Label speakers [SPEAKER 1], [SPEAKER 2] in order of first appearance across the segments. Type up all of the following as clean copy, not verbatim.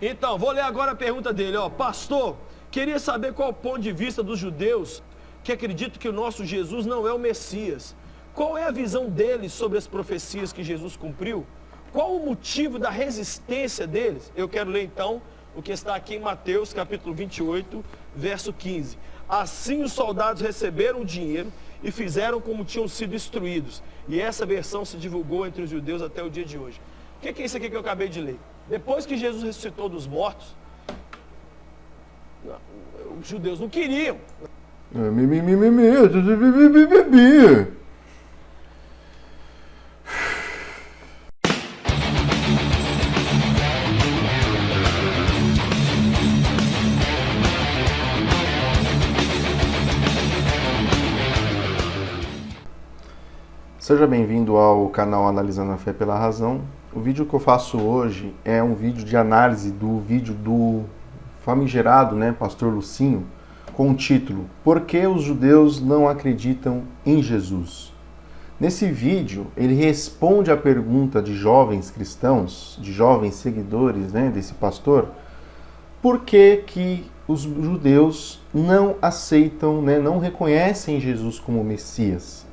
[SPEAKER 1] Então, vou ler agora a pergunta dele, ó. Pastor, queria saber qual é o ponto de vista dos judeus que acreditam que o nosso Jesus não é o Messias. Qual é a visão deles sobre as profecias que Jesus cumpriu? Qual o motivo da resistência deles? Eu quero ler então o que está aqui em Mateus capítulo 28, verso 15. Assim os soldados receberam o dinheiro e fizeram como tinham sido instruídos. E essa versão se divulgou entre os judeus até o dia de hoje. O que é isso aqui que eu acabei de ler? Depois que Jesus ressuscitou dos mortos, os judeus não queriam.
[SPEAKER 2] Seja bem-vindo ao canal Analisando a Fé pela Razão. O vídeo que eu faço hoje é um vídeo de análise do vídeo do famigerado, Pastor Lucinho, com o título Por que os judeus não acreditam em Jesus? Nesse vídeo, ele responde a pergunta de jovens cristãos, de jovens seguidores desse pastor, por que os judeus não aceitam, não reconhecem Jesus como Messias.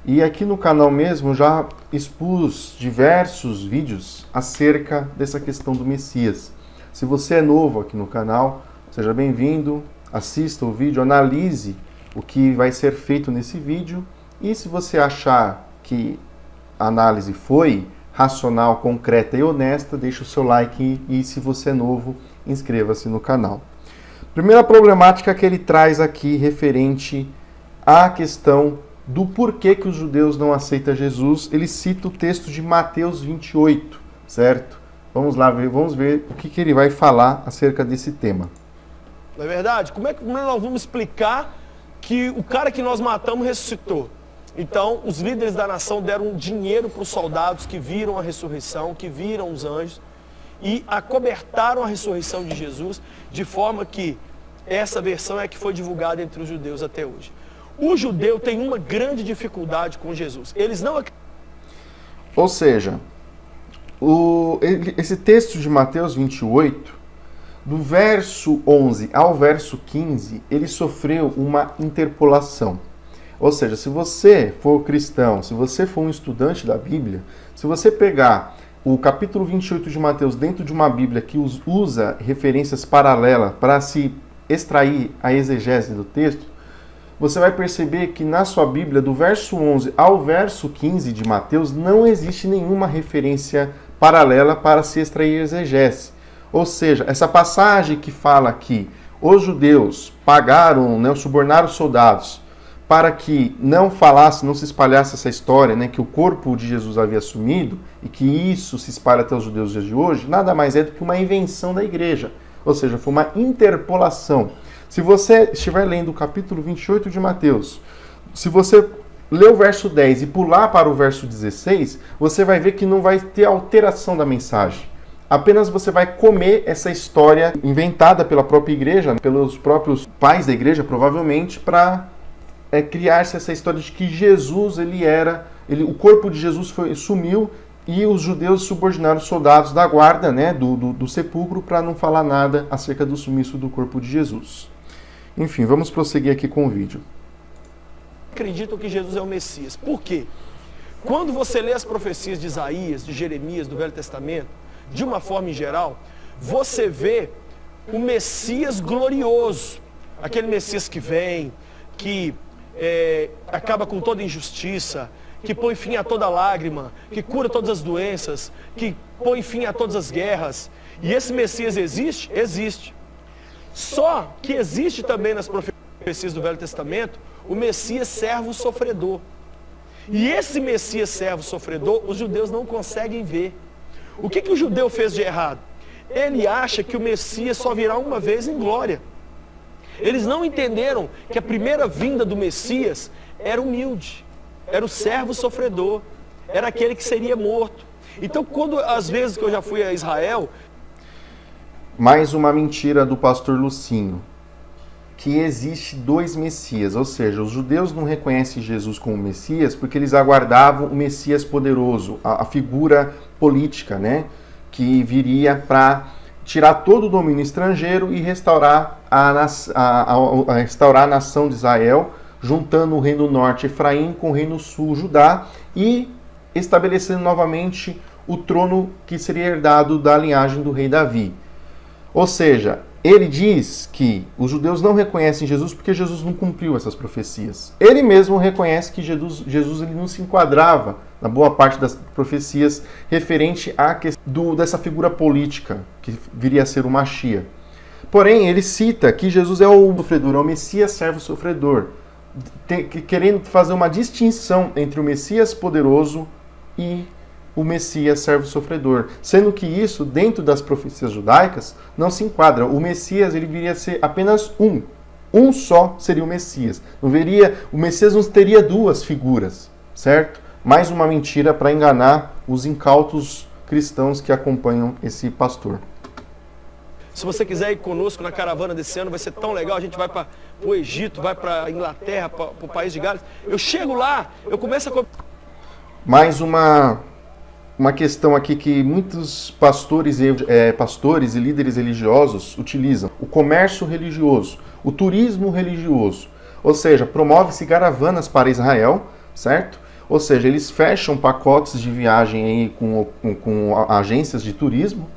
[SPEAKER 2] E aqui no canal mesmo já expus diversos vídeos acerca dessa questão do Messias. Se você é novo aqui no canal, seja bem-vindo, assista o vídeo, analise o que vai ser feito nesse vídeo e se você achar que a análise foi racional, concreta e honesta, deixe o seu like e se você é novo, inscreva-se no canal. Primeira problemática que ele traz aqui referente à questão do porquê que os judeus não aceitam Jesus, ele cita o texto de Mateus 28, certo? Vamos lá ver, vamos ver o que ele vai falar acerca desse tema.
[SPEAKER 1] Não é verdade? Como é que nós vamos explicar que o cara que nós matamos ressuscitou? Então, os líderes da nação deram dinheiro para os soldados que viram a ressurreição, que viram os anjos, e acobertaram a ressurreição de Jesus, de forma que essa versão é que foi divulgada entre os judeus até hoje. O judeu tem uma grande dificuldade com Jesus. Eles não acreditam.
[SPEAKER 2] Ou seja, esse texto de Mateus 28, do verso 11 ao verso 15, ele sofreu uma interpolação. Ou seja, se você for cristão, se você for um estudante da Bíblia, se você pegar o capítulo 28 de Mateus dentro de uma Bíblia que usa referências paralelas para se extrair a exegese do texto, você vai perceber que na sua Bíblia, do verso 11 ao verso 15 de Mateus, não existe nenhuma referência paralela para se extrair exegese. Ou seja, essa passagem que fala que os judeus pagaram, subornaram os soldados para que não falasse, não se espalhasse essa história, que o corpo de Jesus havia sumido e que isso se espalha até os judeus nos dias de hoje, nada mais é do que uma invenção da igreja. Ou seja, foi uma interpolação. Se você estiver lendo o capítulo 28 de Mateus, se você ler o verso 10 e pular para o verso 16, você vai ver que não vai ter alteração da mensagem. Apenas você vai comer essa história inventada pela própria igreja, pelos próprios pais da igreja, provavelmente, para criar-se essa história de que Jesus, o corpo de Jesus sumiu e os judeus subordinaram os soldados da guarda do sepulcro para não falar nada acerca do sumiço do corpo de Jesus. Enfim, vamos prosseguir aqui com o vídeo.
[SPEAKER 1] Acreditam que Jesus é o Messias. Por quê? Quando você lê as profecias de Isaías, de Jeremias, do Velho Testamento, de uma forma em geral, você vê o Messias glorioso. Aquele Messias que vem, que acaba com toda injustiça, que põe fim a toda lágrima, que cura todas as doenças, que põe fim a todas as guerras. E esse Messias existe? Existe. Só que existe também nas profecias do Velho Testamento o Messias servo sofredor. E esse Messias servo sofredor, os judeus não conseguem ver. O que o judeu fez de errado? Ele acha que o Messias só virá uma vez em glória. Eles não entenderam que a primeira vinda do Messias era humilde, era o servo sofredor, era aquele que seria morto. Então, às vezes que eu já fui a Israel...
[SPEAKER 2] Mais uma mentira do pastor Lucinho, que existe dois Messias, ou seja, os judeus não reconhecem Jesus como Messias porque eles aguardavam o Messias poderoso, a figura política, que viria para tirar todo o domínio estrangeiro e restaurar restaurar a nação de Israel, juntando o reino norte Efraim com o reino sul Judá e estabelecendo novamente o trono que seria herdado da linhagem do rei Davi. Ou seja, ele diz que os judeus não reconhecem Jesus porque Jesus não cumpriu essas profecias. Ele mesmo reconhece que Jesus ele não se enquadrava na boa parte das profecias referente à questão dessa figura política que viria a ser o Machia. Porém, ele cita que Jesus é o sofredor, é o Messias servo sofredor, querendo fazer uma distinção entre o Messias poderoso e o Messias servo sofredor, sendo que isso, dentro das profecias judaicas, não se enquadra. O Messias ele viria a ser apenas um só seria o Messias. O Messias não teria duas figuras, certo? Mais uma mentira para enganar os incautos cristãos que acompanham esse pastor.
[SPEAKER 1] Se você quiser ir conosco na caravana desse ano, vai ser tão legal. A gente vai para o Egito, vai para a Inglaterra, para o país de Gales. Eu chego lá, eu começo a...
[SPEAKER 2] Mais uma questão aqui que muitos pastores e líderes religiosos utilizam. O comércio religioso, o turismo religioso. Ou seja, promove-se caravanas para Israel, certo? Ou seja, eles fecham pacotes de viagem aí com agências de turismo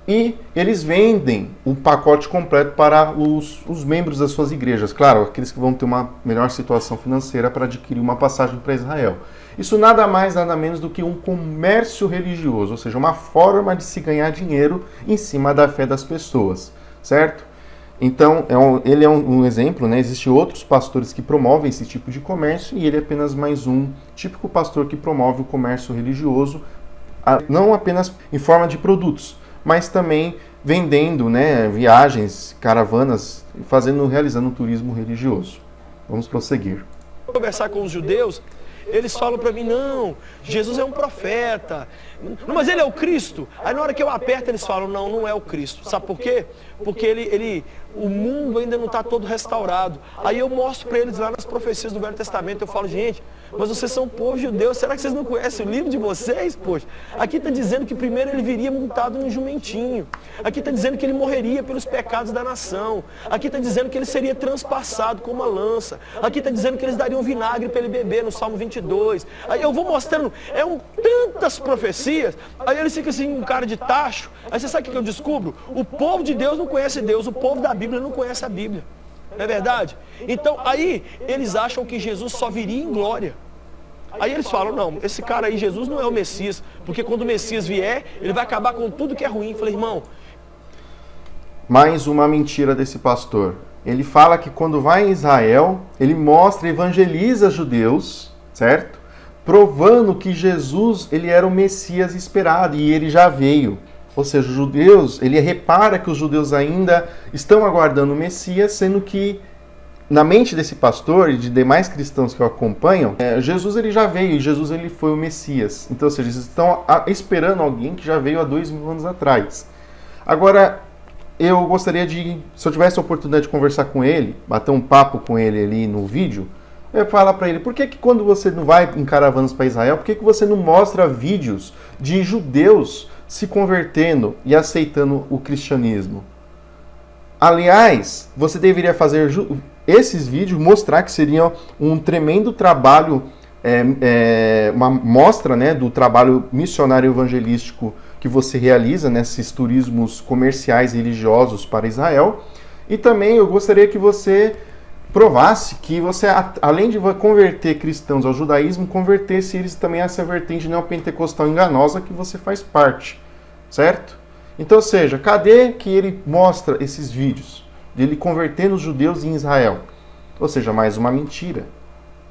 [SPEAKER 2] e eles vendem o pacote completo para os membros das suas igrejas. Claro, aqueles que vão ter uma melhor situação financeira para adquirir uma passagem para Israel. Isso nada mais, nada menos do que um comércio religioso, ou seja, uma forma de se ganhar dinheiro em cima da fé das pessoas, certo? Então, ele é um exemplo, né? Existem outros pastores que promovem esse tipo de comércio e ele é apenas mais um típico pastor que promove o comércio religioso, não apenas em forma de produtos, mas também vendendo, né, viagens, caravanas, realizando um turismo religioso. Vamos prosseguir.
[SPEAKER 1] Conversar com os judeus, eles falam para mim, não, Jesus é um profeta, não, mas ele é o Cristo. Aí na hora que eu aperto, eles falam, não, não é o Cristo. Sabe por quê? Porque o mundo ainda não está todo restaurado. Aí eu mostro para eles lá nas profecias do Velho Testamento, eu falo, gente, mas vocês são povo judeu, será que vocês não conhecem o livro de vocês? Poxa, aqui está dizendo que primeiro ele viria montado num jumentinho. Aqui está dizendo que ele morreria pelos pecados da nação. Aqui está dizendo que ele seria transpassado com uma lança. Aqui está dizendo que eles dariam vinagre para ele beber, no Salmo 22. Aí eu vou mostrando, tantas profecias, aí eles ficam assim, um cara de tacho. Aí você sabe o que eu descubro? O povo de Deus não conhece Deus, o povo da Bíblia não conhece a Bíblia. Não é verdade? Então, aí, eles acham que Jesus só viria em glória. Aí eles falam, não, esse cara aí, Jesus não é o Messias, porque quando o Messias vier, ele vai acabar com tudo que é ruim. Eu falei, irmão...
[SPEAKER 2] Mais uma mentira desse pastor. Ele fala que quando vai em Israel, ele mostra, evangeliza judeus, certo? Provando que Jesus, ele era o Messias esperado, e ele já veio. Ou seja, os judeus, ele repara que os judeus ainda estão aguardando o Messias, sendo que na mente desse pastor e de demais cristãos que o acompanham, Jesus ele já veio, e Jesus ele foi o Messias. Então, ou seja, eles estão esperando alguém que já veio há 2000 anos atrás. Agora, eu gostaria de, se eu tivesse a oportunidade de conversar com ele, bater um papo com ele ali no vídeo, eu ia falar para ele, por que quando você não vai em caravanas para Israel, por que você não mostra vídeos de judeus se convertendo e aceitando o cristianismo? Aliás, você deveria fazer esses vídeos, mostrar que seria um tremendo trabalho, uma mostra, né, do trabalho missionário evangelístico que você realiza nesses turismos comerciais e religiosos para Israel. E também eu gostaria que você provasse que você, além de converter cristãos ao judaísmo, convertesse eles também a essa vertente neopentecostal enganosa que você faz parte, certo? Então, ou seja, cadê que ele mostra esses vídeos dele convertendo os judeus em Israel? Ou seja, mais uma mentira.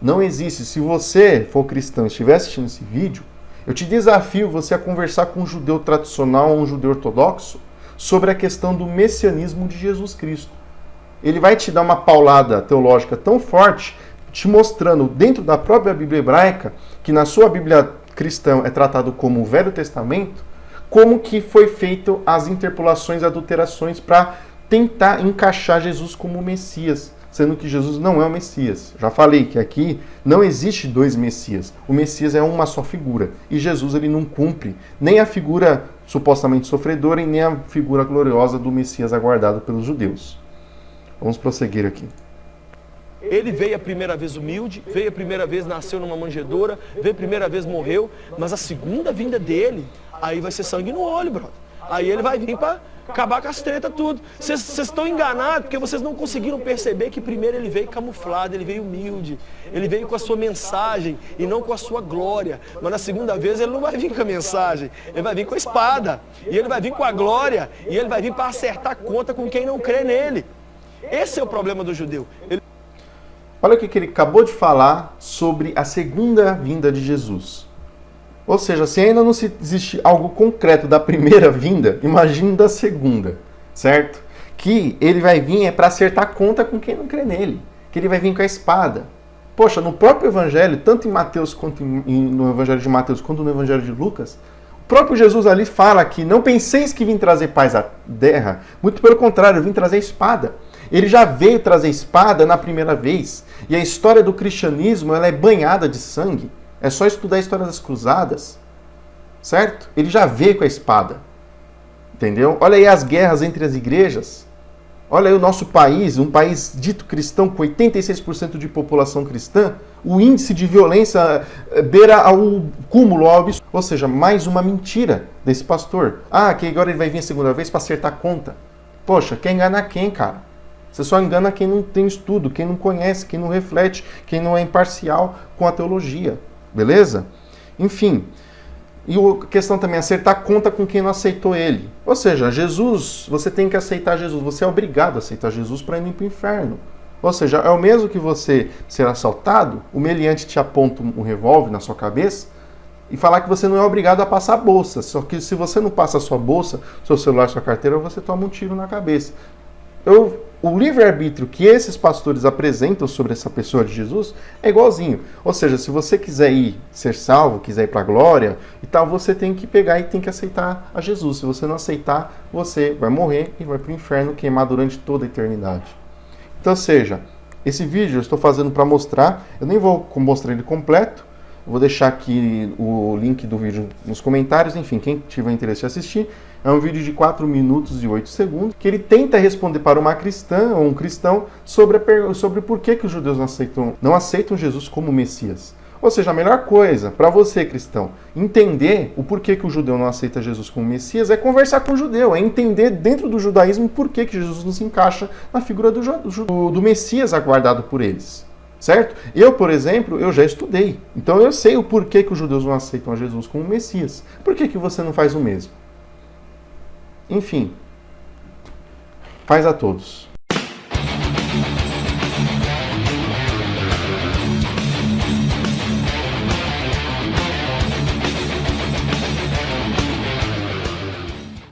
[SPEAKER 2] Não existe. Se você for cristão e estiver assistindo esse vídeo, eu te desafio você a conversar com um judeu tradicional ou um judeu ortodoxo sobre a questão do messianismo de Jesus Cristo. Ele vai te dar uma paulada teológica tão forte, te mostrando dentro da própria Bíblia hebraica, que na sua Bíblia cristã é tratado como o Velho Testamento, como que foi feito as interpolações e adulterações para tentar encaixar Jesus como Messias, sendo que Jesus não é o Messias. Já falei que aqui não existe dois Messias. O Messias é uma só figura. E Jesus ele não cumpre nem a figura supostamente sofredora e nem a figura gloriosa do Messias aguardado pelos judeus. Vamos prosseguir aqui.
[SPEAKER 1] Ele veio a primeira vez humilde, veio a primeira vez, nasceu numa manjedoura, veio a primeira vez, morreu, mas a segunda vinda dele, aí vai ser sangue no olho, brother. Aí ele vai vir para acabar com as tretas tudo. Vocês estão enganados porque vocês não conseguiram perceber que primeiro ele veio camuflado, ele veio humilde, ele veio com a sua mensagem e não com a sua glória. Mas na segunda vez ele não vai vir com a mensagem, ele vai vir com a espada, e ele vai vir com a glória, e ele vai vir para acertar conta com quem não crê nele. Esse é o problema do judeu.
[SPEAKER 2] Olha o que ele acabou de falar sobre a segunda vinda de Jesus. Ou seja, se ainda não existe algo concreto da primeira vinda, imagine da segunda, certo? Que ele vai vir para acertar conta com quem não crê nele. Que ele vai vir com a espada. Poxa, no próprio evangelho, tanto em Mateus quanto no evangelho de Mateus quanto no evangelho de Lucas, o próprio Jesus ali fala que não penseis que vim trazer paz à terra, muito pelo contrário, eu vim trazer a espada. Ele já veio trazer espada na primeira vez. E a história do cristianismo ela é banhada de sangue. É só estudar a história das cruzadas. Certo? Ele já veio com a espada. Entendeu? Olha aí as guerras entre as igrejas. Olha aí o nosso país, um país dito cristão com 86% de população cristã. O índice de violência beira ao cúmulo, ao absurdo. Ou seja, mais uma mentira desse pastor. Que agora ele vai vir a segunda vez para acertar conta. Poxa, quer enganar quem, cara? Você só engana quem não tem estudo, quem não conhece, quem não reflete, quem não é imparcial com a teologia. Beleza? Enfim. E a questão também é acertar conta com quem não aceitou ele. Ou seja, Jesus, você tem que aceitar Jesus. Você é obrigado a aceitar Jesus para ir para o inferno. Ou seja, é o mesmo que você ser assaltado, o meliante te aponta um revólver na sua cabeça e falar que você não é obrigado a passar a bolsa. Só que se você não passa a sua bolsa, seu celular, sua carteira, você toma um tiro na cabeça. O livre-arbítrio que esses pastores apresentam sobre essa pessoa de Jesus é igualzinho. Ou seja, se você quiser ir ser salvo, quiser ir para a glória e tal, você tem que pegar e tem que aceitar a Jesus. Se você não aceitar, você vai morrer e vai para o inferno queimar durante toda a eternidade. Então, ou seja, esse vídeo eu estou fazendo para mostrar, eu nem vou mostrar ele completo, eu vou deixar aqui o link do vídeo nos comentários, enfim, quem tiver interesse em assistir. É um vídeo de 4 minutos e 8 segundos, que ele tenta responder para uma cristã ou um cristão sobre por que os judeus não aceitam Jesus como Messias. Ou seja, a melhor coisa para você, cristão, entender o porquê que o judeu não aceita Jesus como Messias é conversar com o judeu, é entender dentro do judaísmo por que Jesus não se encaixa na figura do Messias aguardado por eles. Certo? Eu, por exemplo, eu já estudei. Então eu sei o porquê que os judeus não aceitam a Jesus como Messias. Por que você não faz o mesmo? Enfim, paz a todos.